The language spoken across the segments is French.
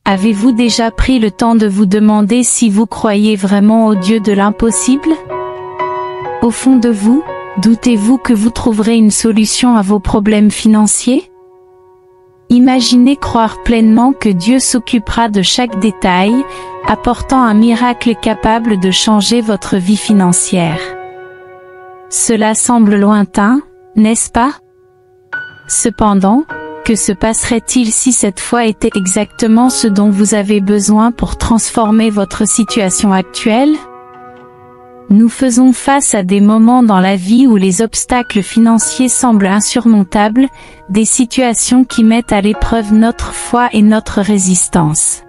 Avez-vous déjà pris le temps de vous demander si vous croyez vraiment au Dieu de l'impossible? Au fond de vous, doutez-vous que vous trouverez une solution à vos problèmes financiers? Imaginez croire pleinement que Dieu s'occupera de chaque détail, apportant un miracle capable de changer votre vie financière. Cela semble lointain, n'est-ce pas? Cependant, que se passerait-il si cette foi était exactement ce dont vous avez besoin pour transformer votre situation actuelle? Nous faisons face à des moments dans la vie où les obstacles financiers semblent insurmontables, des situations qui mettent à l'épreuve notre foi et notre résistance.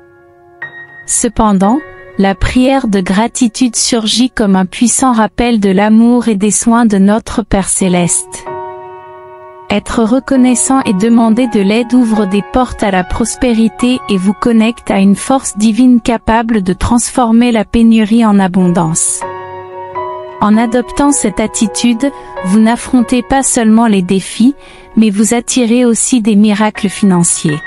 Cependant, la prière de gratitude surgit comme un puissant rappel de l'amour et des soins de notre Père Céleste. Être reconnaissant et demander de l'aide ouvre des portes à la prospérité et vous connecte à une force divine capable de transformer la pénurie en abondance. En adoptant cette attitude, vous n'affrontez pas seulement les défis, mais vous attirez aussi des miracles financiers.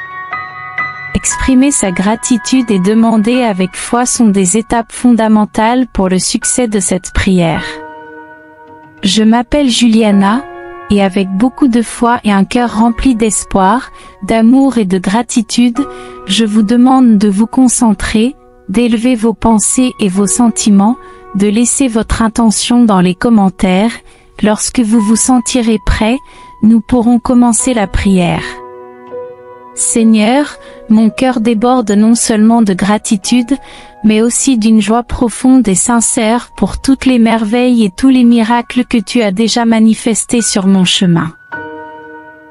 Exprimer sa gratitude et demander avec foi sont des étapes fondamentales pour le succès de cette prière. Je m'appelle Juliana, et avec beaucoup de foi et un cœur rempli d'espoir, d'amour et de gratitude, je vous demande de vous concentrer, d'élever vos pensées et vos sentiments, de laisser votre intention dans les commentaires. Lorsque vous vous sentirez prêt, nous pourrons commencer la prière. Seigneur, mon cœur déborde non seulement de gratitude, mais aussi d'une joie profonde et sincère pour toutes les merveilles et tous les miracles que tu as déjà manifestés sur mon chemin.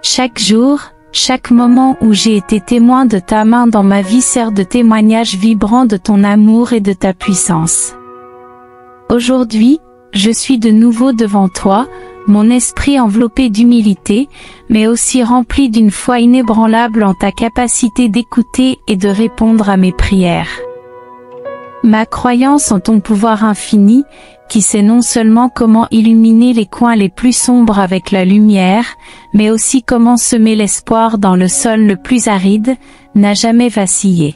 Chaque jour, chaque moment où j'ai été témoin de ta main dans ma vie sert de témoignage vibrant de ton amour et de ta puissance. Aujourd'hui, je suis de nouveau devant toi, mon esprit enveloppé d'humilité, mais aussi rempli d'une foi inébranlable en ta capacité d'écouter et de répondre à mes prières. Ma croyance en ton pouvoir infini, qui sait non seulement comment illuminer les coins les plus sombres avec la lumière, mais aussi comment semer l'espoir dans le sol le plus aride, n'a jamais vacillé.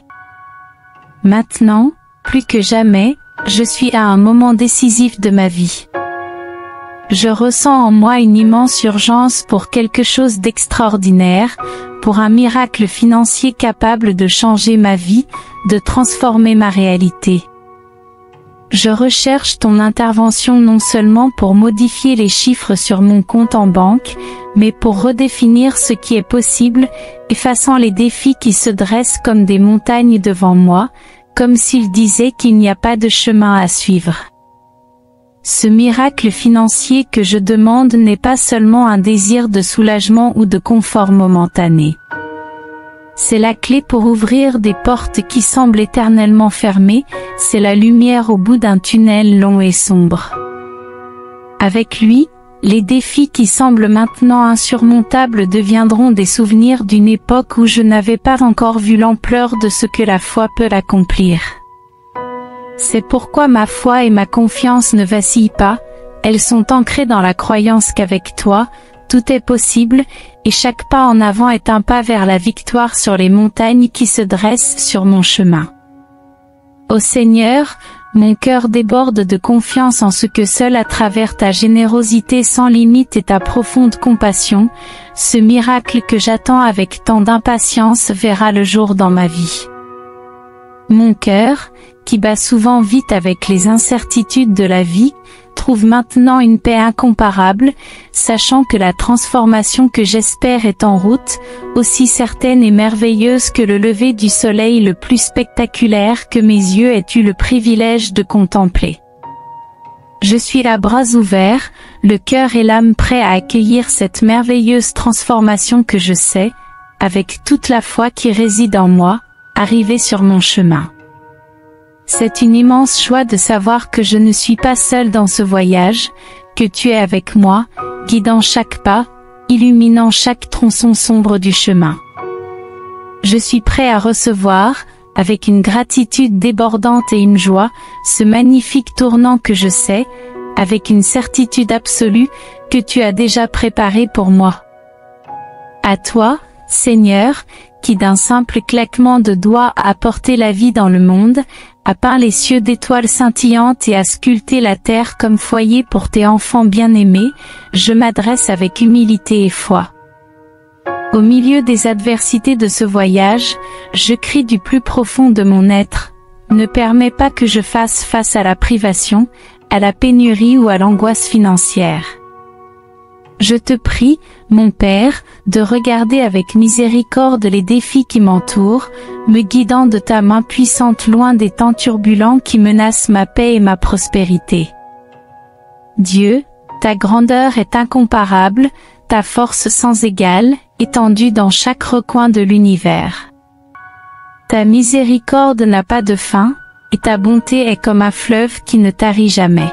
Maintenant, plus que jamais, je suis à un moment décisif de ma vie. Je ressens en moi une immense urgence pour quelque chose d'extraordinaire, pour un miracle financier capable de changer ma vie, de transformer ma réalité. Je recherche ton intervention non seulement pour modifier les chiffres sur mon compte en banque, mais pour redéfinir ce qui est possible, effaçant les défis qui se dressent comme des montagnes devant moi, comme s'ils disaient qu'il n'y a pas de chemin à suivre. Ce miracle financier que je demande n'est pas seulement un désir de soulagement ou de confort momentané. C'est la clé pour ouvrir des portes qui semblent éternellement fermées, c'est la lumière au bout d'un tunnel long et sombre. Avec lui, les défis qui semblent maintenant insurmontables deviendront des souvenirs d'une époque où je n'avais pas encore vu l'ampleur de ce que la foi peut accomplir. C'est pourquoi ma foi et ma confiance ne vacillent pas, elles sont ancrées dans la croyance qu'avec toi, tout est possible, et chaque pas en avant est un pas vers la victoire sur les montagnes qui se dressent sur mon chemin. Ô Seigneur, mon cœur déborde de confiance en ce que seul à travers ta générosité sans limite et ta profonde compassion, ce miracle que j'attends avec tant d'impatience verra le jour dans ma vie. Mon cœur, qui bat souvent vite avec les incertitudes de la vie, trouve maintenant une paix incomparable, sachant que la transformation que j'espère est en route, aussi certaine et merveilleuse que le lever du soleil le plus spectaculaire que mes yeux aient eu le privilège de contempler. Je suis à bras ouverts, le cœur et l'âme prêts à accueillir cette merveilleuse transformation que je sais, avec toute la foi qui réside en moi, arriver sur mon chemin. C'est une immense joie de savoir que je ne suis pas seul dans ce voyage, que tu es avec moi, guidant chaque pas, illuminant chaque tronçon sombre du chemin. Je suis prêt à recevoir, avec une gratitude débordante et une joie, ce magnifique tournant que je sais, avec une certitude absolue, que tu as déjà préparé pour moi. À toi, Seigneur, qui d'un simple claquement de doigts a apporté la vie dans le monde, a peint les cieux d'étoiles scintillantes et a sculpté la terre comme foyer pour tes enfants bien-aimés, je m'adresse avec humilité et foi. Au milieu des adversités de ce voyage, je crie du plus profond de mon être, ne permets pas que je fasse face à la privation, à la pénurie ou à l'angoisse financière. Je te prie, mon Père, de regarder avec miséricorde les défis qui m'entourent, me guidant de ta main puissante loin des temps turbulents qui menacent ma paix et ma prospérité. Dieu, ta grandeur est incomparable, ta force sans égale, étendue dans chaque recoin de l'univers. Ta miséricorde n'a pas de fin, et ta bonté est comme un fleuve qui ne tarit jamais.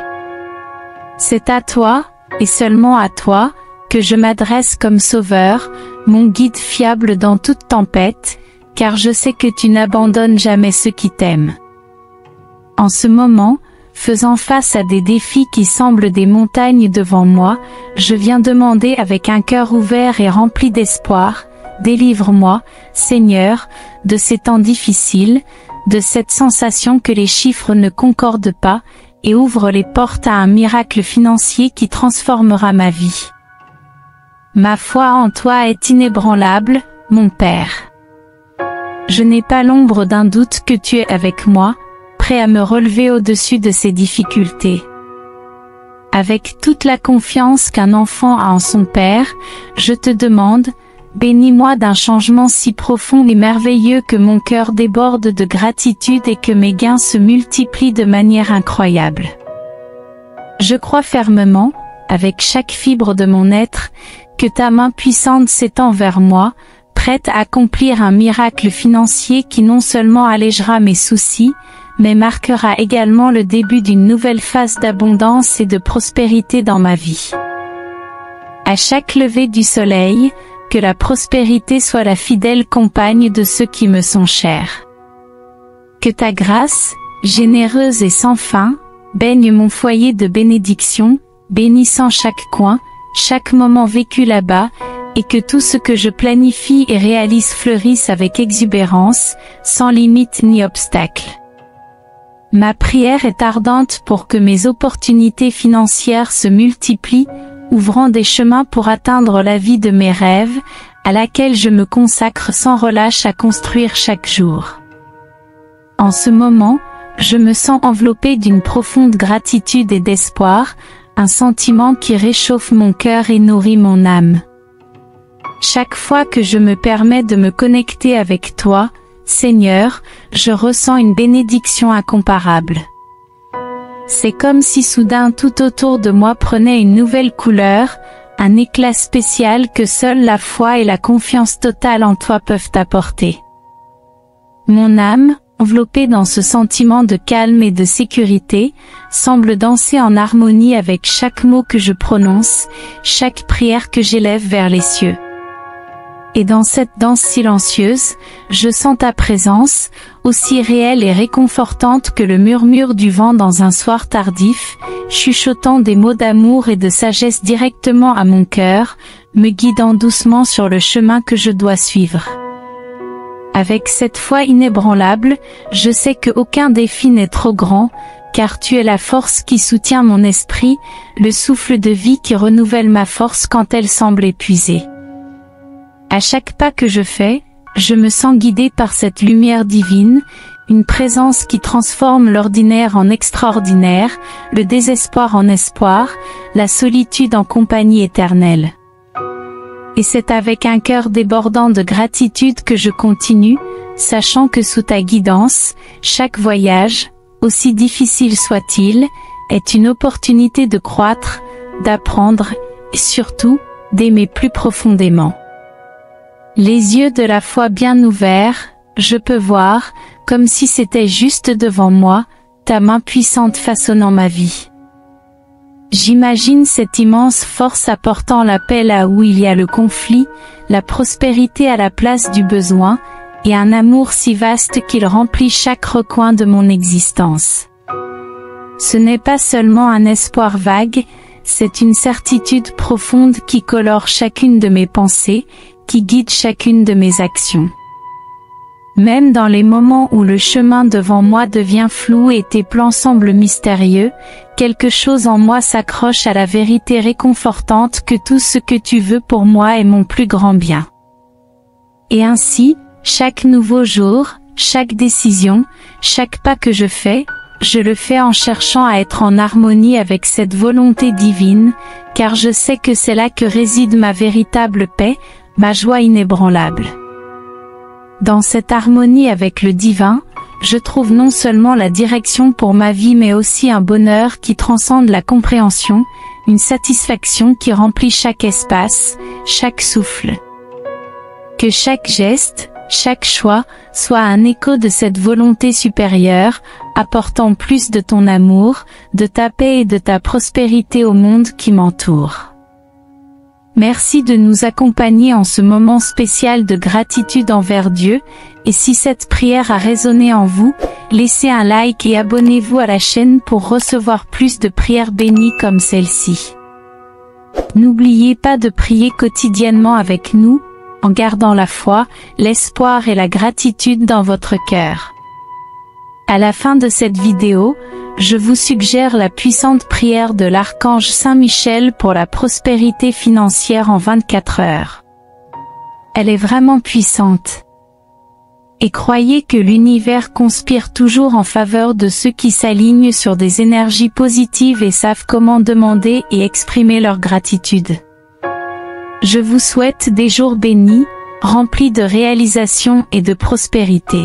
C'est à toi, et seulement à toi, que je m'adresse comme sauveur, mon guide fiable dans toute tempête, car je sais que tu n'abandonnes jamais ceux qui t'aiment. En ce moment, faisant face à des défis qui semblent des montagnes devant moi, je viens demander avec un cœur ouvert et rempli d'espoir, délivre-moi, Seigneur, de ces temps difficiles, de cette sensation que les chiffres ne concordent pas, et ouvre les portes à un miracle financier qui transformera ma vie. Ma foi en toi est inébranlable, mon Père. Je n'ai pas l'ombre d'un doute que tu es avec moi, prêt à me relever au-dessus de ces difficultés. Avec toute la confiance qu'un enfant a en son Père, je te demande, bénis-moi d'un changement si profond et merveilleux que mon cœur déborde de gratitude et que mes gains se multiplient de manière incroyable. Je crois fermement, avec chaque fibre de mon être, que ta main puissante s'étend vers moi, prête à accomplir un miracle financier qui non seulement allégera mes soucis, mais marquera également le début d'une nouvelle phase d'abondance et de prospérité dans ma vie. À chaque lever du soleil, que la prospérité soit la fidèle compagne de ceux qui me sont chers. Que ta grâce, généreuse et sans fin, baigne mon foyer de bénédiction, bénissant chaque coin, chaque moment vécu là-bas, et que tout ce que je planifie et réalise fleurisse avec exubérance, sans limite ni obstacle. Ma prière est ardente pour que mes opportunités financières se multiplient, ouvrant des chemins pour atteindre la vie de mes rêves, à laquelle je me consacre sans relâche à construire chaque jour. En ce moment, je me sens enveloppée d'une profonde gratitude et d'espoir, un sentiment qui réchauffe mon cœur et nourrit mon âme. Chaque fois que je me permets de me connecter avec toi, Seigneur, je ressens une bénédiction incomparable. C'est comme si soudain tout autour de moi prenait une nouvelle couleur, un éclat spécial que seule la foi et la confiance totale en toi peuvent apporter. Mon âme, enveloppée dans ce sentiment de calme et de sécurité, semble danser en harmonie avec chaque mot que je prononce, chaque prière que j'élève vers les cieux. Et dans cette danse silencieuse, je sens ta présence, aussi réelle et réconfortante que le murmure du vent dans un soir tardif, chuchotant des mots d'amour et de sagesse directement à mon cœur, me guidant doucement sur le chemin que je dois suivre. Avec cette foi inébranlable, je sais qu'aucun défi n'est trop grand, car tu es la force qui soutient mon esprit, le souffle de vie qui renouvelle ma force quand elle semble épuisée. À chaque pas que je fais, je me sens guidée par cette lumière divine, une présence qui transforme l'ordinaire en extraordinaire, le désespoir en espoir, la solitude en compagnie éternelle. Et c'est avec un cœur débordant de gratitude que je continue, sachant que sous ta guidance, chaque voyage, aussi difficile soit-il, est une opportunité de croître, d'apprendre, et surtout, d'aimer plus profondément. Les yeux de la foi bien ouverts, je peux voir, comme si c'était juste devant moi, ta main puissante façonnant ma vie. J'imagine cette immense force apportant la paix là où il y a le conflit, la prospérité à la place du besoin, et un amour si vaste qu'il remplit chaque recoin de mon existence. Ce n'est pas seulement un espoir vague, c'est une certitude profonde qui colore chacune de mes pensées, qui guide chacune de mes actions. Même dans les moments où le chemin devant moi devient flou et tes plans semblent mystérieux, quelque chose en moi s'accroche à la vérité réconfortante que tout ce que tu veux pour moi est mon plus grand bien. Et ainsi, chaque nouveau jour, chaque décision, chaque pas que je fais, je le fais en cherchant à être en harmonie avec cette volonté divine, car je sais que c'est là que réside ma véritable paix, ma joie inébranlable. Dans cette harmonie avec le divin, je trouve non seulement la direction pour ma vie mais aussi un bonheur qui transcende la compréhension, une satisfaction qui remplit chaque espace, chaque souffle. Que chaque geste, chaque choix, soit un écho de cette volonté supérieure, apportant plus de ton amour, de ta paix et de ta prospérité au monde qui m'entoure. Merci de nous accompagner en ce moment spécial de gratitude envers Dieu, et si cette prière a résonné en vous, laissez un like et abonnez-vous à la chaîne pour recevoir plus de prières bénies comme celle-ci. N'oubliez pas de prier quotidiennement avec nous, en gardant la foi, l'espoir et la gratitude dans votre cœur. À la fin de cette vidéo, je vous suggère la puissante prière de l'archange Saint Michel pour la prospérité financière en 24 heures. Elle est vraiment puissante. Et croyez que l'univers conspire toujours en faveur de ceux qui s'alignent sur des énergies positives et savent comment demander et exprimer leur gratitude. Je vous souhaite des jours bénis, remplis de réalisations et de prospérité.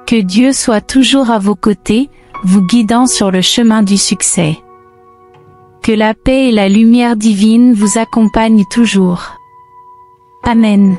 Que Dieu soit toujours à vos côtés, vous guidant sur le chemin du succès. Que la paix et la lumière divine vous accompagnent toujours. Amen.